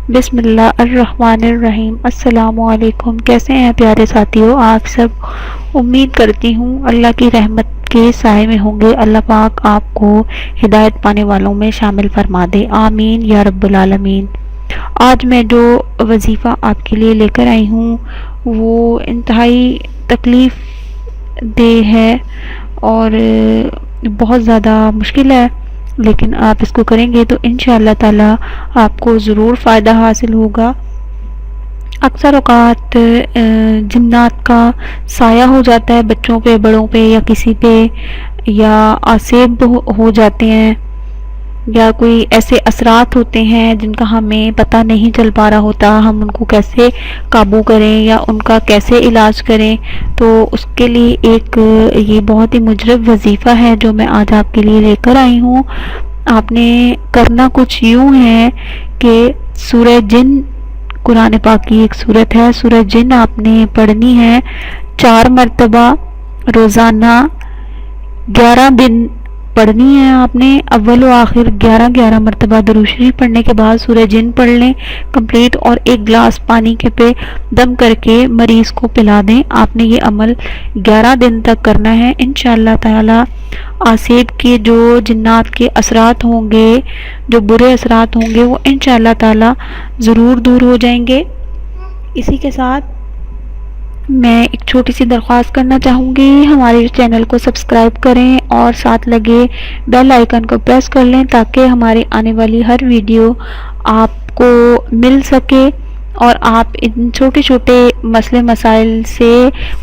بسم اللہ الرحمن الرحیم۔ السلام علیکم، کیسے ہیں پیارے ساتھیوں آپ سب؟ امید کرتی ہوں اللہ کی رحمت کے سائے میں ہوں گے۔ اللہ پاک آپ کو ہدایت پانے والوں میں شامل فرما دے، آمین یا رب العالمین۔ آج میں جو وظیفہ آپ کے لیے لے کر آئی ہوں وہ انتہائی تکلیف دہ ہے اور بہت زیادہ مشکل ہے، لیکن آپ اس کو کریں گے تو انشاءاللہ تعالی آپ کو ضرور فائدہ حاصل ہوگا۔ اکثر اوقات جنات کا سایہ ہو جاتا ہے بچوں پہ، بڑوں پہ، یا کسی پہ، یا آسیب ہو جاتے ہیں، یا کوئی ایسے اثرات ہوتے ہیں جن کا ہمیں پتہ نہیں چل پا رہا ہوتا، ہم ان کو کیسے قابو کریں یا ان کا کیسے علاج کریں۔ تو اس کے لیے ایک یہ بہت ہی مجرب وظیفہ ہے جو میں آج آپ کے لیے لے کر آئی ہوں۔ آپ نے کرنا کچھ یوں ہے کہ سورہ جن، قرآن پاک کی ایک سورت ہے سورہ جن، آپ نے پڑھنی ہے 4 مرتبہ روزانہ، 11 دن پڑھنی ہے۔ آپ نے اول و آخر 11 مرتبہ درود شریف پڑھنے کے بعد سورہ جن پڑھ لیں کمپلیٹ، اور ایک گلاس پانی کے پہ دم کر کے مریض کو پلا دیں۔ آپ نے یہ عمل 11 دن تک کرنا ہے۔ انشاءاللہ تعالی آسیب کے جو جنات کے اثرات ہوں گے، جو برے اثرات ہوں گے، وہ انشاءاللہ تعالی ضرور دور ہو جائیں گے۔ اسی کے ساتھ میں ایک چھوٹی سی درخواست کرنا چاہوں گی، ہمارے چینل کو سبسکرائب کریں اور ساتھ لگے بیل آئیکن کو پریس کر لیں تاکہ ہماری آنے والی ہر ویڈیو آپ کو مل سکے اور آپ ان چھوٹے چھوٹے مسئلے مسائل سے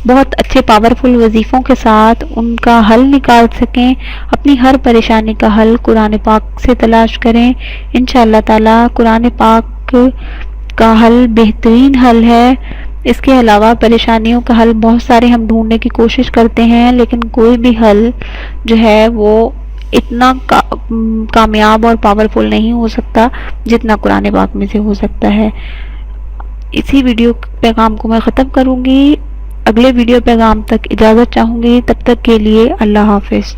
بہت اچھے پاورفل وظیفوں کے ساتھ ان کا حل نکال سکیں۔ اپنی ہر پریشانی کا حل قرآن پاک سے تلاش کریں۔ انشاءاللہ تعالی قرآن پاک کا حل بہترین حل ہے۔ اس کے علاوہ پریشانیوں کا حل بہت سارے ہم ڈھونڈنے کی کوشش کرتے ہیں، لیکن کوئی بھی حل جو ہے وہ اتنا کامیاب اور پاورفل نہیں ہو سکتا جتنا قرآن پاک میں سے ہو سکتا ہے۔ اسی ویڈیو پیغام کو میں ختم کروں گی، اگلے ویڈیو پیغام تک اجازت چاہوں گی، تب تک کے لیے اللہ حافظ۔